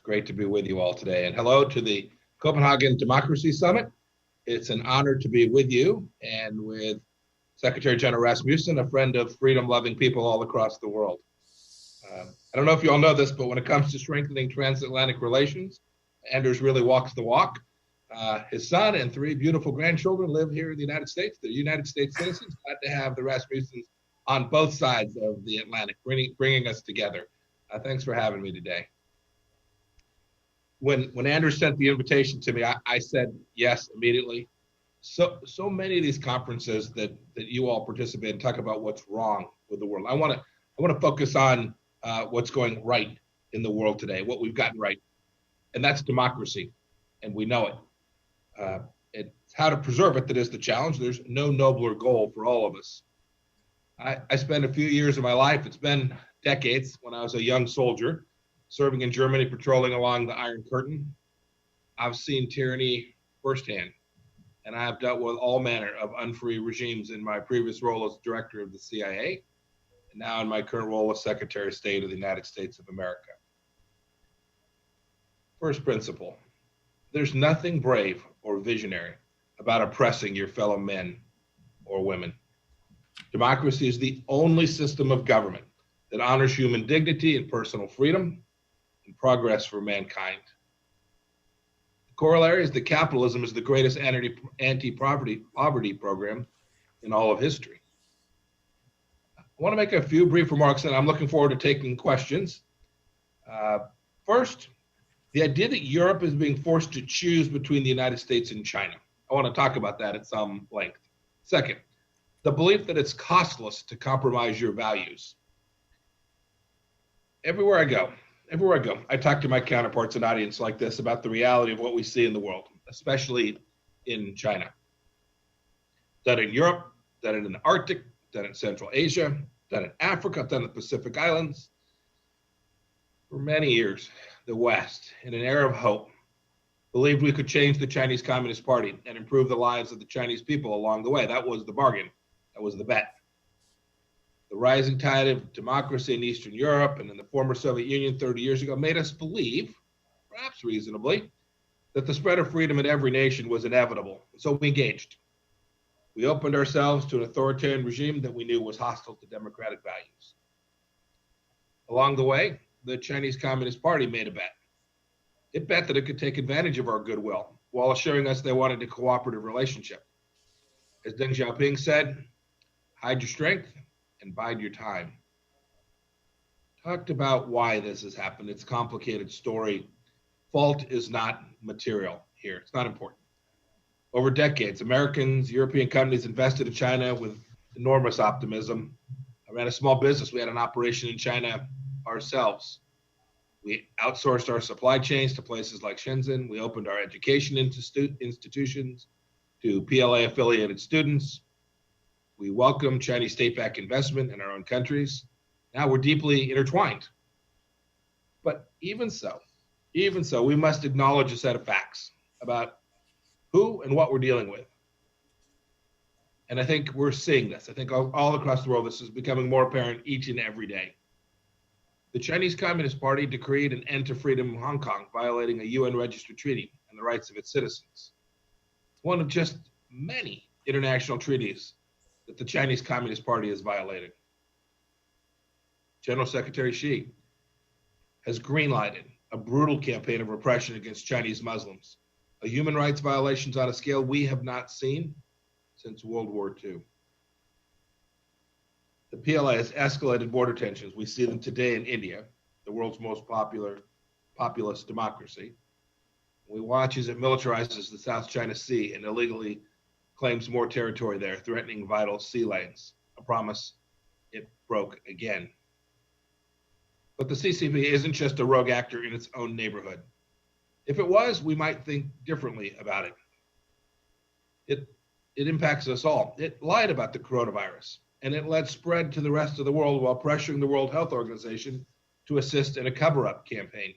It's great to be with you all today. And hello to the Copenhagen Democracy Summit. It's an honor to be with you and with Secretary General Rasmussen, a friend of freedom-loving people all across the world. I don't know if you all know this, but when it comes to strengthening transatlantic relations, Anders really walks the walk. His son and 3 beautiful grandchildren live here in the United States. They're United States citizens. Glad to have the Rasmussens on both sides of the Atlantic, bringing us together. Thanks for having me today. When Anders sent the invitation to me, I said yes immediately. So many of these conferences that you all participate in talk about what's wrong with the world. I want to focus on what's going right in the world today, what we've gotten right, and that's democracy, and we know it. It's how to preserve it that is the challenge. There's no nobler goal for all of us. I spent a few years of my life, it's been decades, when I was a young soldier, serving in Germany, patrolling along the Iron Curtain. I've seen tyranny firsthand, and I have dealt with all manner of unfree regimes in my previous role as director of the CIA, and now in my current role as Secretary of State of the United States of America. First principle, there's nothing brave or visionary about oppressing your fellow men or women. Democracy is the only system of government that honors human dignity and personal freedom and progress for mankind. The corollary is that capitalism is the greatest anti-poverty program in all of history. I want to make a few brief remarks, and I'm looking forward to taking questions. First, the idea that Europe is being forced to choose between the United States and China. I want to talk about that at some length. Second, the belief that it's costless to compromise your values. Everywhere I go, I talk to my counterparts in audience like this about the reality of what we see in the world, especially in China. Done in Europe, done in the Arctic, done in Central Asia, done in Africa, done in the Pacific Islands. For many years, the West, in an era of hope, believed we could change the Chinese Communist Party and improve the lives of the Chinese people along the way. That was the bargain. That was the bet. The rising tide of democracy in Eastern Europe and in the former Soviet Union 30 years ago made us believe, perhaps reasonably, that the spread of freedom in every nation was inevitable. So we engaged. We opened ourselves to an authoritarian regime that we knew was hostile to democratic values. Along the way, the Chinese Communist Party made a bet. It bet that it could take advantage of our goodwill while assuring us they wanted a cooperative relationship. As Deng Xiaoping said, hide your strength and bide your time. Talked about why this has happened. It's a complicated story. Fault is not material here. It's not important. Over decades, Americans, European companies invested in China with enormous optimism. I ran a small business. We had an operation in China ourselves. We outsourced our supply chains to places like Shenzhen. We opened our education institutions to PLA-affiliated students. We welcome Chinese state-backed investment in our own countries. Now we're deeply intertwined. But even so, we must acknowledge a set of facts about who and what we're dealing with. And I think we're seeing this. I think all across the world, this is becoming more apparent each and every day. The Chinese Communist Party decreed an end to freedom in Hong Kong, violating a UN-registered treaty and the rights of its citizens. It's one of just many international treaties that the Chinese Communist Party has violated. General Secretary Xi has greenlighted a brutal campaign of repression against Chinese Muslims, a human rights violations on a scale we have not seen since World War II. The PLA has escalated border tensions. We see them today in India, the world's most populous democracy. We watch as it militarizes the South China Sea and illegally claims more territory there, threatening vital sea lanes, a promise it broke again. But the CCP isn't just a rogue actor in its own neighborhood. If it was, we might think differently about it. It impacts us all. It lied about the coronavirus, and it led spread to the rest of the world while pressuring the World Health Organization to assist in a cover-up campaign.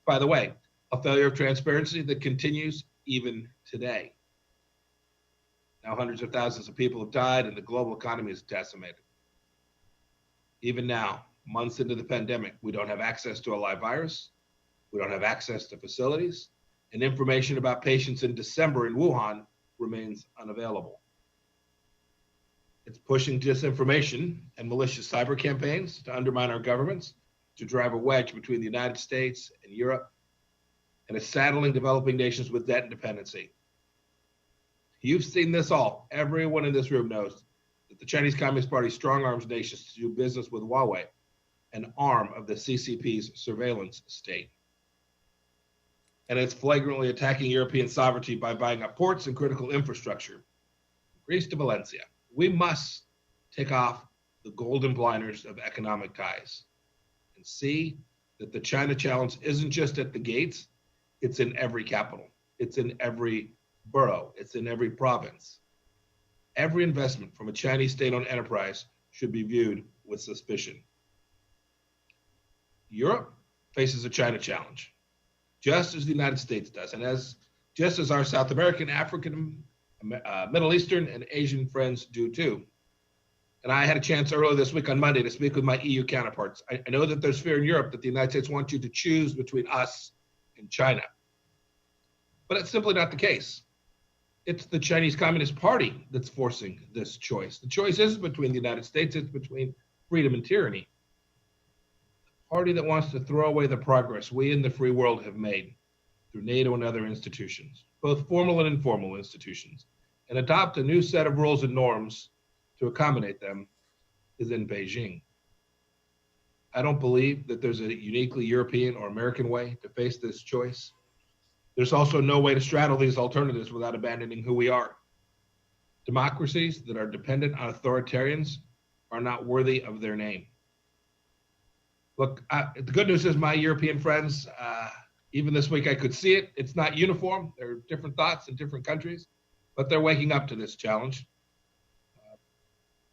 By the way, a failure of transparency that continues even today. Now hundreds of thousands of people have died and the global economy is decimated. Even now, months into the pandemic, we don't have access to a live virus. We don't have access to facilities, and information about patients in December in Wuhan remains unavailable. It's pushing disinformation and malicious cyber campaigns to undermine our governments, to drive a wedge between the United States and Europe, and it's saddling developing nations with debt and dependency. You've seen this all. Everyone in this room knows that the Chinese Communist Party strong-arms nations to do business with Huawei, an arm of the CCP's surveillance state. And it's flagrantly attacking European sovereignty by buying up ports and critical infrastructure. Greece to Valencia. We must take off the golden blinders of economic ties and see that the China challenge isn't just at the gates, it's in every capital. It's in every borough. It's in every province. Every investment from a Chinese state-owned enterprise should be viewed with suspicion. Europe faces a China challenge, just as the United States does, and just as our South American, African, Middle Eastern, and Asian friends do too. And I had a chance earlier this week on Monday to speak with my EU counterparts. I know that there's fear in Europe that the United States wants you to choose between us and China. But it's simply not the case. It's the Chinese Communist Party that's forcing this choice. The choice isn't between the United States, it's between freedom and tyranny. The party that wants to throw away the progress we in the free world have made through NATO and other institutions, both formal and informal institutions, and adopt a new set of rules and norms to accommodate them is in Beijing. I don't believe that there's a uniquely European or American way to face this choice. There's also no way to straddle these alternatives without abandoning who we are. Democracies that are dependent on authoritarians are not worthy of their name. Look, the good news is my European friends, even this week I could see it. It's not uniform. There are different thoughts in different countries, but they're waking up to this challenge.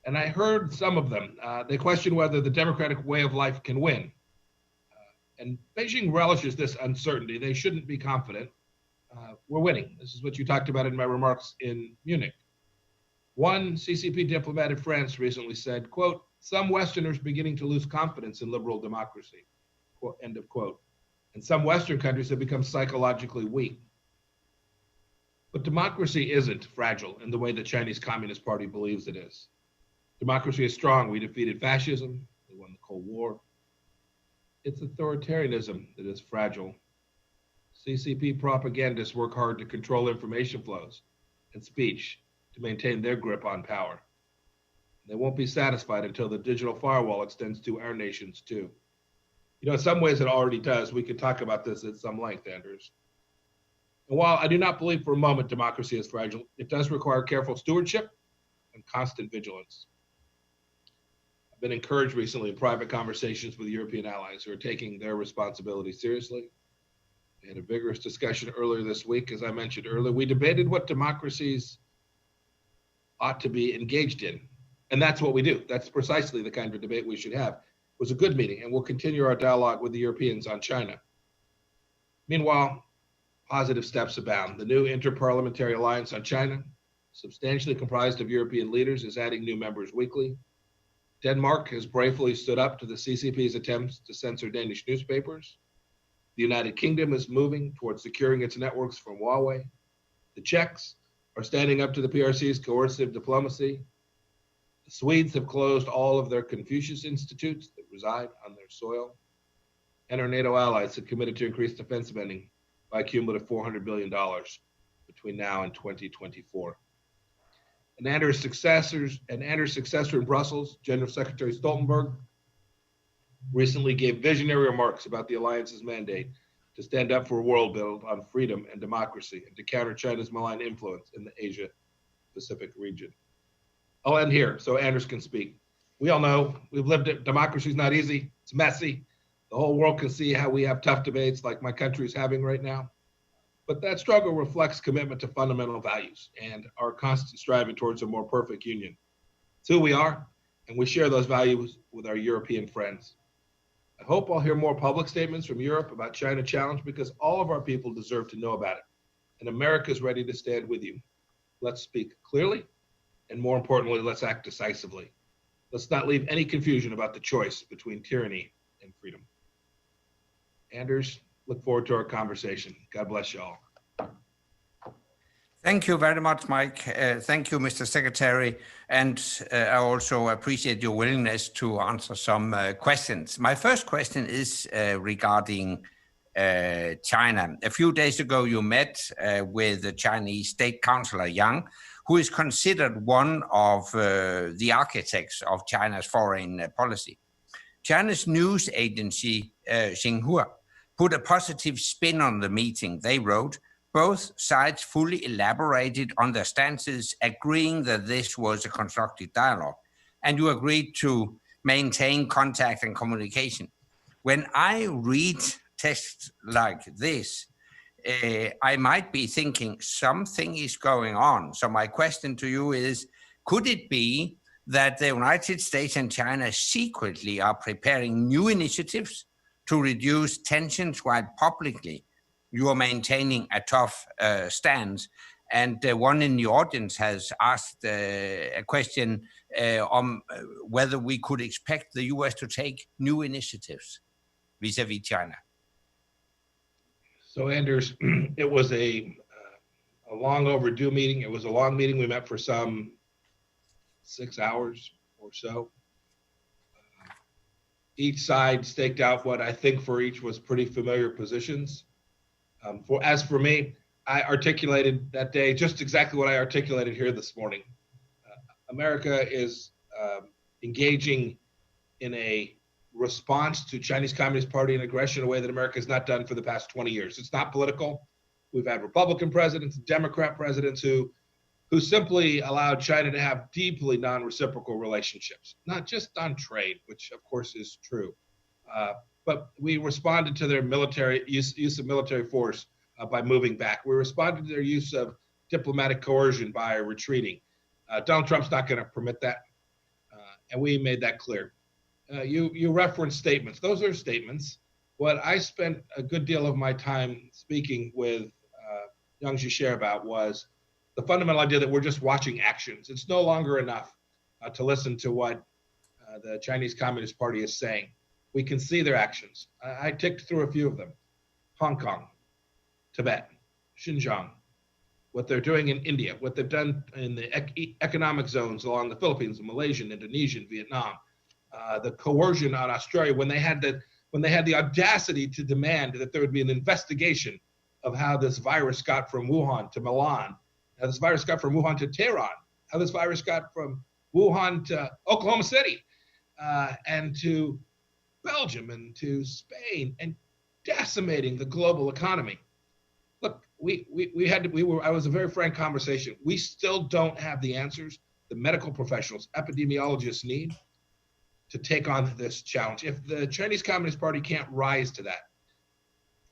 And I heard some of them, they question whether the democratic way of life can win. And Beijing relishes this uncertainty. They shouldn't be confident. We're winning. This is what you talked about in my remarks in Munich. One CCP diplomat in France recently said, quote, "Some Westerners beginning to lose confidence in liberal democracy," quote, end of quote. And some Western countries have become psychologically weak. But democracy isn't fragile in the way the Chinese Communist Party believes it is. Democracy is strong. We defeated fascism. We won the Cold War. It's authoritarianism that is fragile. CCP propagandists work hard to control information flows and speech to maintain their grip on power. They won't be satisfied until the digital firewall extends to our nations too. You know, in some ways it already does. We could talk about this at some length, Anders. And while I do not believe for a moment democracy is fragile, it does require careful stewardship and constant vigilance. I've been encouraged recently in private conversations with European allies who are taking their responsibility seriously. We had a vigorous discussion earlier this week. As I mentioned earlier, we debated what democracies ought to be engaged in. And that's what we do. That's precisely the kind of debate we should have. It was a good meeting, and we'll continue our dialogue with the Europeans on China. Meanwhile, positive steps abound. The new Interparliamentary Alliance on China, substantially comprised of European leaders, is adding new members weekly. Denmark has bravely stood up to the CCP's attempts to censor Danish newspapers. The United Kingdom is moving towards securing its networks from Huawei. The Czechs are standing up to the PRC's coercive diplomacy. The Swedes have closed all of their Confucius institutes that reside on their soil. And our NATO allies have committed to increase defense spending by a cumulative $400 billion between now and 2024. And Anders' successor in Brussels, General Secretary Stoltenberg, recently gave visionary remarks about the alliance's mandate to stand up for a world built on freedom and democracy and to counter China's malign influence in the Asia-Pacific region. I'll end here so Anders can speak. We all know we've lived it. Democracy is not easy. It's messy. The whole world can see how we have tough debates like my country is having right now. But that struggle reflects commitment to fundamental values and our constant striving towards a more perfect union. It's who we are, and we share those values with our European friends. I hope I'll hear more public statements from Europe about China challenge because all of our people deserve to know about it. And America is ready to stand with you. Let's speak clearly, and more importantly, let's act decisively. Let's not leave any confusion about the choice between tyranny and freedom. Anders, look forward to our conversation. God bless you all. Thank you very much, Mike. Thank you, Mr. Secretary. And I also appreciate your willingness to answer some questions. My first question is regarding China. A few days ago, you met with the Chinese State Councilor Yang, who is considered one of the architects of China's foreign policy. China's news agency, Xinhua, put a positive spin on the meeting. They wrote, both sides fully elaborated on their stances, agreeing that this was a constructive dialogue. And you agreed to maintain contact and communication. When I read texts like this, I might be thinking something is going on. So my question to you is, could it be that the United States and China secretly are preparing new initiatives to reduce tensions while publicly you are maintaining a tough stance? And one in the audience has asked a question on whether we could expect the US to take new initiatives vis-a-vis China. So Anders, it was a long overdue meeting. It was a long meeting. We met for some 6 hours or so. Each side staked out what I think for each was pretty familiar positions. As for me, I articulated that day just exactly what I articulated here this morning. America is engaging in a response to Chinese Communist Party and aggression in a way that America has not done for the past 20 years. It's not political. We've had Republican presidents, Democrat presidents who simply allowed China to have deeply non-reciprocal relationships, not just on trade, which of course is true, but we responded to their military use of military force by moving back. We responded to their use of diplomatic coercion by retreating. Donald Trump's not going to permit that, and we made that clear. You referenced statements. Those are statements. What I spent a good deal of my time speaking with Yang Jiechi about was the fundamental idea that we're just watching actions. It's no longer enough to listen to what the Chinese Communist Party is saying. We can see their actions. I ticked through a few of them. Hong Kong, Tibet, Xinjiang, what they're doing in India, what they've done in the economic zones along the Philippines, Malaysia, Indonesia, Vietnam, the coercion on Australia when they had the audacity to demand that there would be an investigation of how this virus got from Wuhan to Milan, how this virus got from Wuhan to Tehran, how this virus got from Wuhan to Oklahoma City, and to Belgium and to Spain, and decimating the global economy. Look, I was a very frank conversation. We still don't have the answers the medical professionals, epidemiologists need to take on this challenge. If the Chinese Communist Party can't rise to that,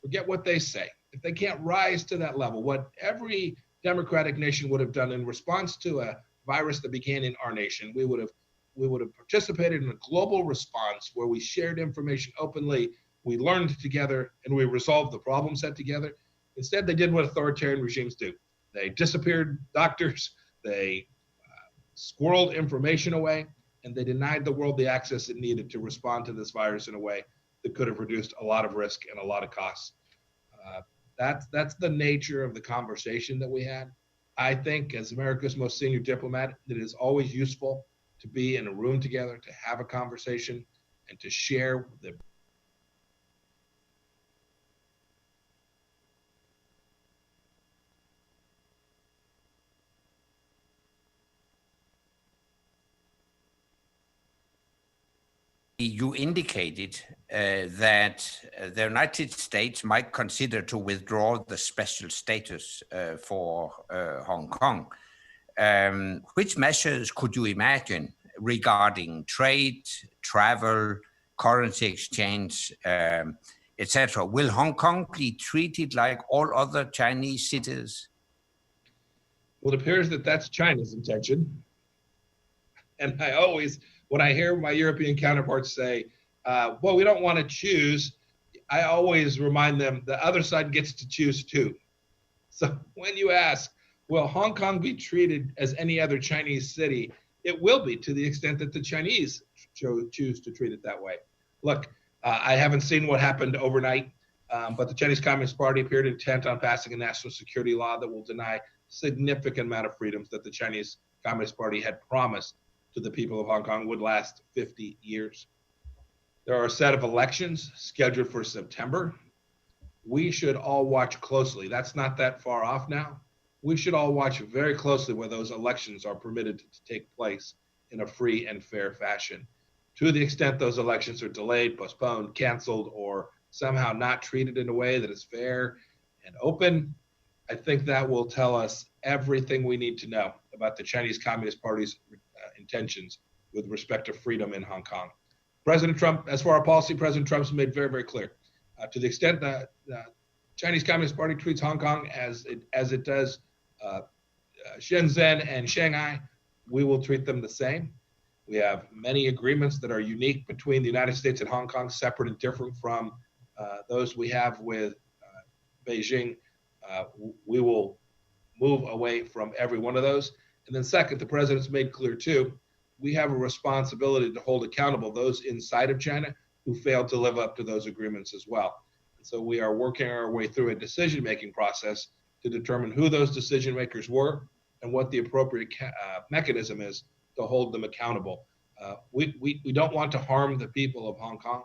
forget what they say. If they can't rise to that level, what every democratic nation would have done in response to a virus that began in our nation, we would have participated in a global response where we shared information openly, we learned together, and we resolved the problem set together. Instead, they did what authoritarian regimes do. They disappeared doctors, they squirreled information away, and they denied the world the access it needed to respond to this virus in a way that could have reduced a lot of risk and a lot of costs. That's the nature of the conversation that we had. I think as America's most senior diplomat, it is always useful to be in a room together, to have a conversation, and to share the You indicated that the United States might consider to withdraw the special status for Hong Kong. Which measures could you imagine regarding trade, travel, currency exchange, etc.? Will Hong Kong be treated like all other Chinese cities? Well, it appears that that's China's intention. And when I hear my European counterparts say, well, we don't want to choose, I always remind them the other side gets to choose too. So when you ask, will Hong Kong be treated as any other Chinese city? It will be, to the extent that the Chinese choose to treat it that way. Look, I haven't seen what happened overnight. But the Chinese Communist Party appeared intent on passing a national security law that will deny significant amount of freedoms that the Chinese Communist Party had promised to the people of Hong Kong would last 50 years. There are a set of elections scheduled for September. We should all watch closely. That's not that far off now. We should all watch very closely where those elections are permitted to take place in a free and fair fashion. To the extent those elections are delayed, postponed, canceled, or somehow not treated in a way that is fair and open, I think that will tell us everything we need to know about the Chinese Communist Party's intentions with respect to freedom in Hong Kong. President Trump, as for our policy, President Trump's made very, very clear. To the extent that the Chinese Communist Party treats Hong Kong as it does Shenzhen and Shanghai, we will treat them the same. We have many agreements that are unique between the United States and Hong Kong, separate and different from those we have with Beijing. We will move away from every one of those. And then second, the president's made clear too, we have a responsibility to hold accountable those inside of China who failed to live up to those agreements as well. And so we are working our way through a decision-making process to determine who those decision makers were and what the appropriate mechanism is to hold them accountable. We don't want to harm the people of Hong Kong.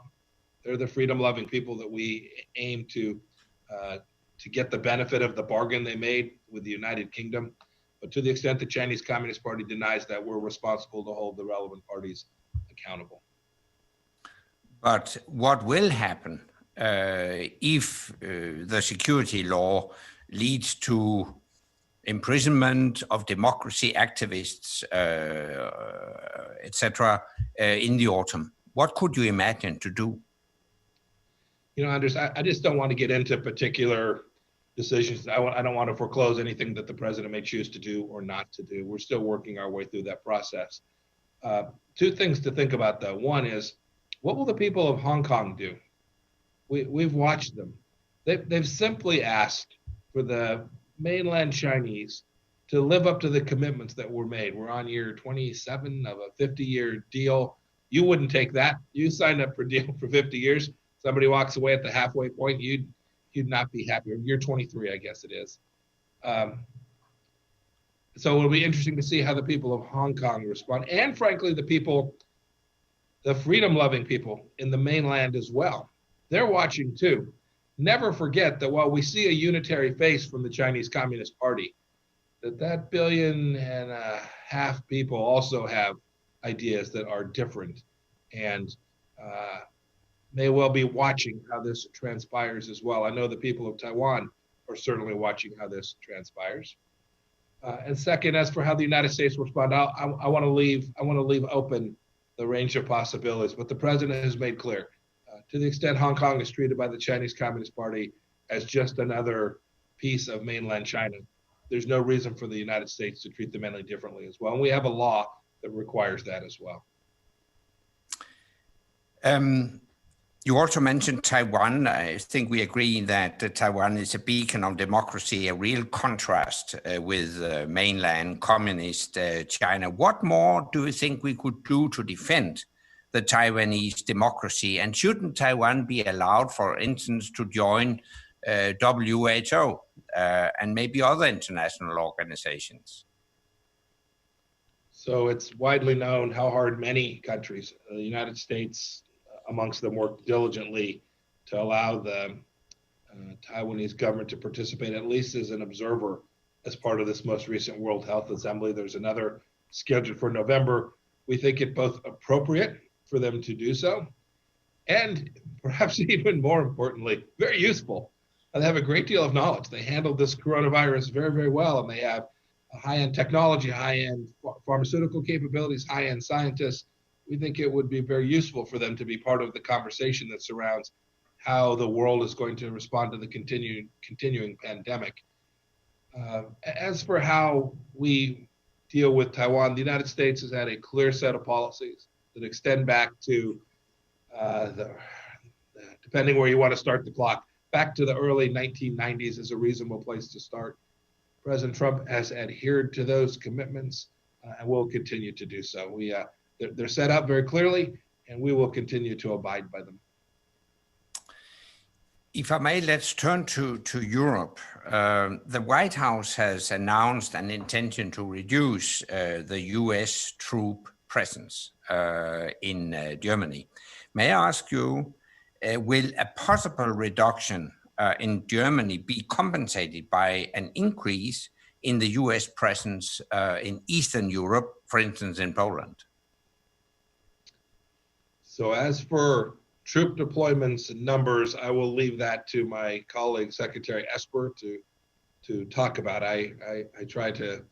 They're the freedom-loving people that we aim to get the benefit of the bargain they made with the United Kingdom. But to the extent the Chinese Communist Party denies that, we're responsible to hold the relevant parties accountable. But what will happen if the security law leads to imprisonment of democracy activists, etc., in the autumn? What could you imagine to do? You know, Anders, I just don't want to get into particular decisions. I don't want to foreclose anything that the president may choose to do or not to do. We're still working our way through that process. Two things to think about, though. One is, what will the people of Hong Kong do? We've watched them. They've simply asked for the mainland Chinese to live up to the commitments that were made. We're on year 27 of a 50-year deal. You wouldn't take that. You signed up for a deal for 50 years. Somebody walks away at the halfway point, you'd not be happy. Year 23, I guess it is. So it'll be interesting to see how the people of Hong Kong respond. And frankly, the freedom-loving people in the mainland as well. They're watching too. Never forget that while we see a unitary face from the Chinese Communist Party, that 1.5 billion people also have ideas that are different and may well be watching how this transpires as well. I know the people of Taiwan are certainly watching how this transpires. And second, as for how the United States will respond, I want to leave open the range of possibilities. But the president has made clear, to the extent Hong Kong is treated by the Chinese Communist Party as just another piece of mainland China, there's no reason for the United States to treat them any differently as well. And we have a law that requires that as well. You also mentioned Taiwan. I think we agree that Taiwan is a beacon of democracy, a real contrast with mainland communist China. What more do you think we could do to defend the Taiwanese democracy? And shouldn't Taiwan be allowed, for instance, to join WHO and maybe other international organizations? So it's widely known how hard many countries, the United States amongst them, worked diligently to allow the Taiwanese government to participate at least as an observer as part of this most recent World Health Assembly. There's another scheduled for November. We think it both appropriate for them to do so, and perhaps even more importantly, very useful. They have a great deal of knowledge. They handled this coronavirus very, very well, and they have high-end technology, high-end pharmaceutical capabilities, high-end scientists. We think it would be very useful for them to be part of the conversation that surrounds how the world is going to respond to the continuing pandemic. As for how we deal with Taiwan, the United States has had a clear set of policies that extend back to, depending where you want to start the clock, back to the early 1990s is a reasonable place to start. President Trump has adhered to those commitments and will continue to do so. They're set up very clearly, and we will continue to abide by them. If I may, let's turn to Europe. The White House has announced an intention to reduce the US troop presence in Germany. May I ask you, will a possible reduction in Germany be compensated by an increase in the US presence in Eastern Europe, for instance, in Poland? So as for troop deployments and numbers, I will leave that to my colleague, Secretary Esper, to talk about. I try to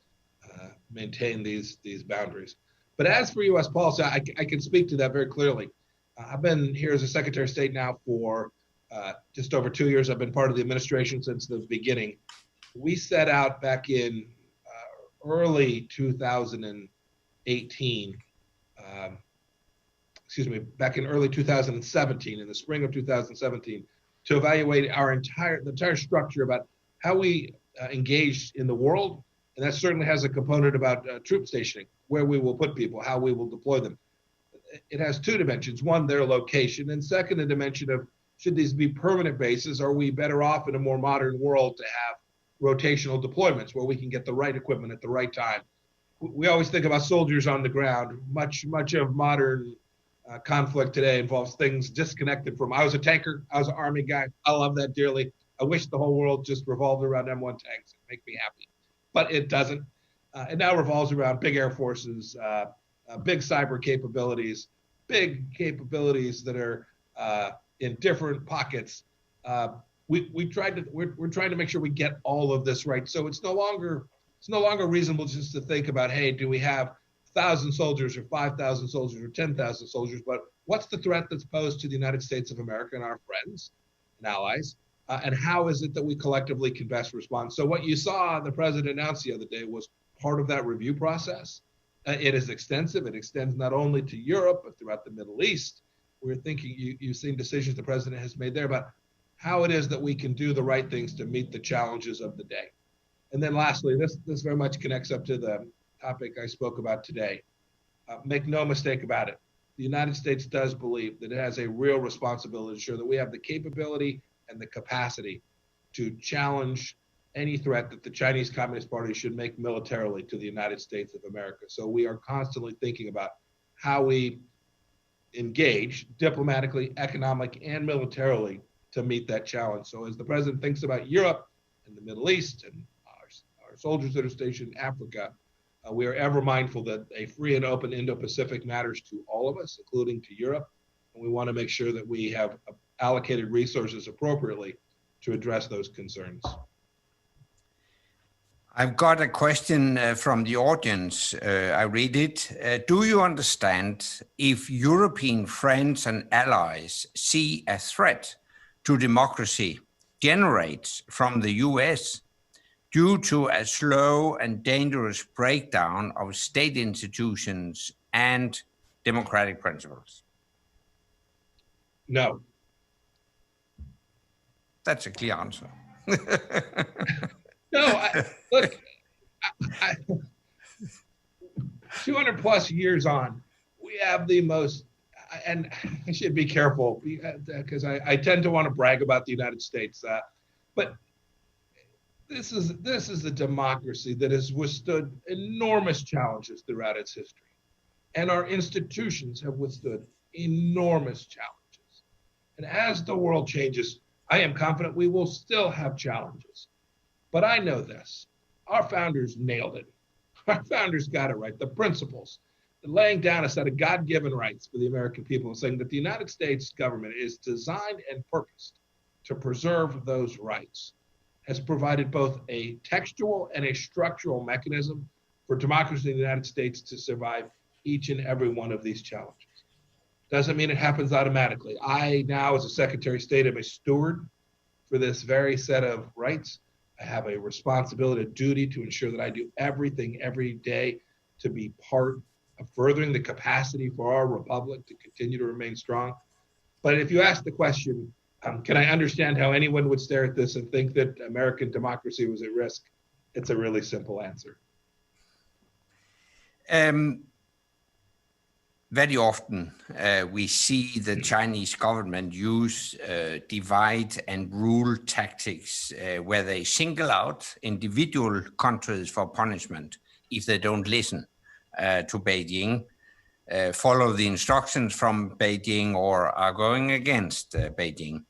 maintain these boundaries. But as for U.S. policy, I can speak to that very clearly. I've been here as a Secretary of State now for just over 2 years. I've been part of the administration since the beginning. We set out back in early 2018, back in early 2017, in the spring of 2017, to evaluate the entire structure about how we engaged in the world. And that certainly has a component about troop stationing, where we will put people, how we will deploy them. It has two dimensions. One, their location, and second, a dimension of, should these be permanent bases? Are we better off in a more modern world to have rotational deployments where we can get the right equipment at the right time? We always think about soldiers on the ground. Much of modern conflict today involves things disconnected from, I was a tanker, I was an Army guy, I love that dearly. I wish the whole world just revolved around M1 tanks. It'd make me happy. But it doesn't. It now revolves around big air forces, big cyber capabilities, big capabilities that are in different pockets. We're trying to make sure we get all of this right. So it's no longer reasonable just to think about, hey, do we have 1,000 soldiers or 5,000 soldiers or 10,000 soldiers? But what's the threat that's posed to the United States of America and our friends and allies? And how is it that we collectively can best respond? So what you saw the president announce the other day was part of that review process. It is extensive. It extends not only to Europe, but throughout the Middle East. We're thinking, you've seen decisions the president has made there about how it is that we can do the right things to meet the challenges of the day. And then lastly, this very much connects up to the topic I spoke about today. Make no mistake about it. The United States does believe that it has a real responsibility to ensure that we have the capability and the capacity to challenge any threat that the Chinese Communist Party should make militarily to the United States of America. So we are constantly thinking about how we engage diplomatically, economic, and militarily to meet that challenge. So as the president thinks about Europe and the Middle East and our soldiers that are stationed in Africa, we are ever mindful that a free and open Indo-Pacific matters to all of us, including to Europe. And we want to make sure that we have allocated resources appropriately to address those concerns. I've got a question from the audience. I read it. Do you understand if European friends and allies see a threat to democracy generates from the US due to a slow and dangerous breakdown of state institutions and democratic principles? No. That's a clear answer. No, look, 200 plus years on, we have the most, and I should be careful because I tend to want to brag about the United States, but this is a democracy that has withstood enormous challenges throughout its history, and our institutions have withstood enormous challenges. And as the world changes, I am confident we will still have challenges. But I know this, our founders nailed it. Our founders got it right. The principles, laying down a set of God-given rights for the American people, saying that the United States government is designed and purposed to preserve those rights, has provided both a textual and a structural mechanism for democracy in the United States to survive each and every one of these challenges. Doesn't mean it happens automatically. I now, as a Secretary of State, am a steward for this very set of rights. I have a responsibility, a duty to ensure that I do everything every day to be part of furthering the capacity for our republic to continue to remain strong. But if you ask the question, can I understand how anyone would stare at this and think that American democracy was at risk? It's a really simple answer. very often we see the Chinese government use divide and rule tactics where they single out individual countries for punishment if they don't listen to Beijing, follow the instructions from Beijing, or are going against Beijing.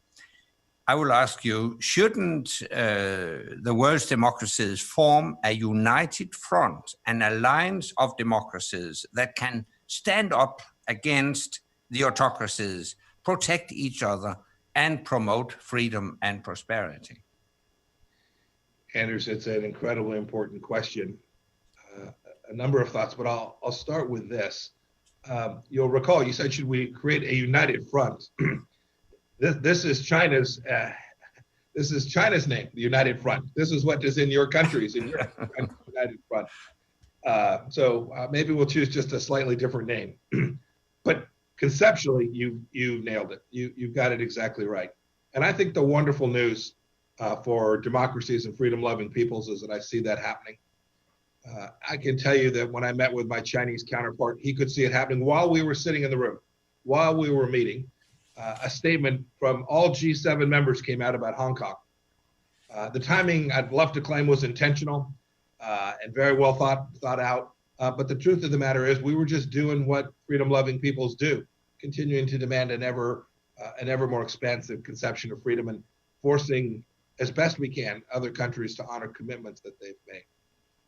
I will ask you, shouldn't the world's democracies form a united front, an alliance of democracies that can stand up against the autocracies, protect each other, and promote freedom and prosperity? Anders, it's an incredibly important question. A number of thoughts, but I'll start with this. You'll recall you said, should we create a united front? This is China's name, the United Front. This is what is in your countries, in Europe, United Front. So maybe we'll choose just a slightly different name. But conceptually, you nailed it. You've got it exactly right. And I think the wonderful news for democracies and freedom-loving peoples is that I see that happening. I can tell you that when I met with my Chinese counterpart, he could see it happening while we were sitting in the room, while we were meeting. A statement from all G7 members came out about Hong Kong. The timing, I'd love to claim, was intentional and very well thought out. But the truth of the matter is we were just doing what freedom-loving peoples do, continuing to demand an ever more expansive conception of freedom and forcing, as best we can, other countries to honor commitments that they've made.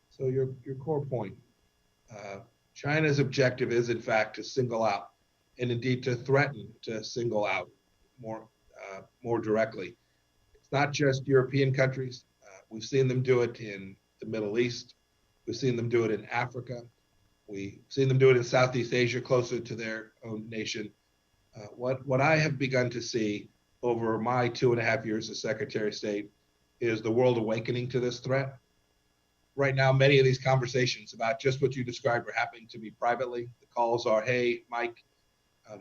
So your core point, China's objective is, in fact, to single out and indeed to threaten to single out more directly. It's not just European countries. We've seen them do it in the Middle East. We've seen them do it in Africa. We've seen them do it in Southeast Asia, closer to their own nation. What I have begun to see over my 2.5 years as Secretary of State is the world awakening to this threat. Right now, many of these conversations about just what you described are happening to me privately. The calls are, hey, Mike,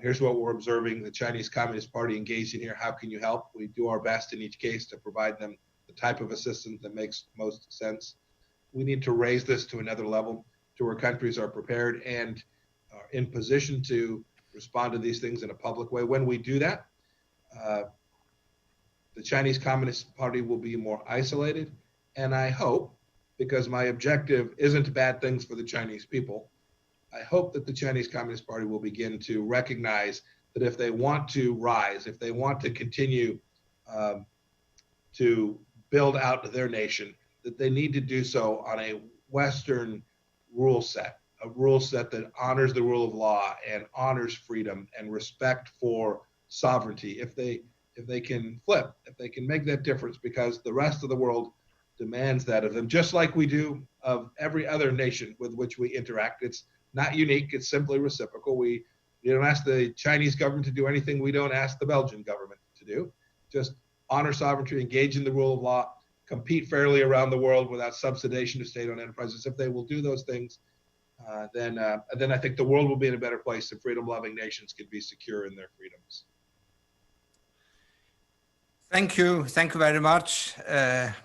here's what we're observing. The Chinese Communist Party engaged in here. How can you help? We do our best in each case to provide them the type of assistance that makes most sense. We need to raise this to another level to where countries are prepared and are in position to respond to these things in a public way. When we do that, the Chinese Communist Party will be more isolated. And I hope, because my objective isn't bad things for the Chinese people, I hope that the Chinese Communist Party will begin to recognize that if they want to rise, if they want to continue to build out their nation, that they need to do so on a Western rule set, a rule set that honors the rule of law and honors freedom and respect for sovereignty. If they can flip, if they can make that difference, because the rest of the world demands that of them, just like we do of every other nation with which we interact. It's not unique, it's simply reciprocal. We don't ask the Chinese government to do anything we don't ask the Belgian government to do. Just honor sovereignty, engage in the rule of law, compete fairly around the world without subsidization of state-owned enterprises. If they will do those things, then I think the world will be in a better place and freedom-loving nations can be secure in their freedoms. Thank you very much,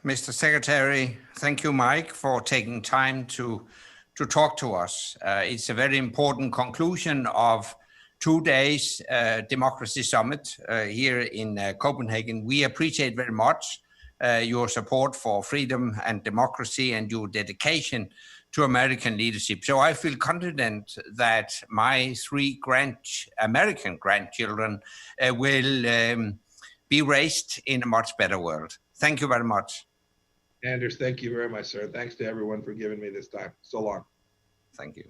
Mr. Secretary. Thank you, Mike, for taking time to talk to us. It's a very important conclusion of 2 days Democracy Summit here in Copenhagen. We appreciate very much your support for freedom and democracy and your dedication to American leadership. So I feel confident that my 3 American grandchildren will be raised in a much better world. Thank you very much. Anders, thank you very much, sir. Thanks to everyone for giving me this time. So long. Thank you.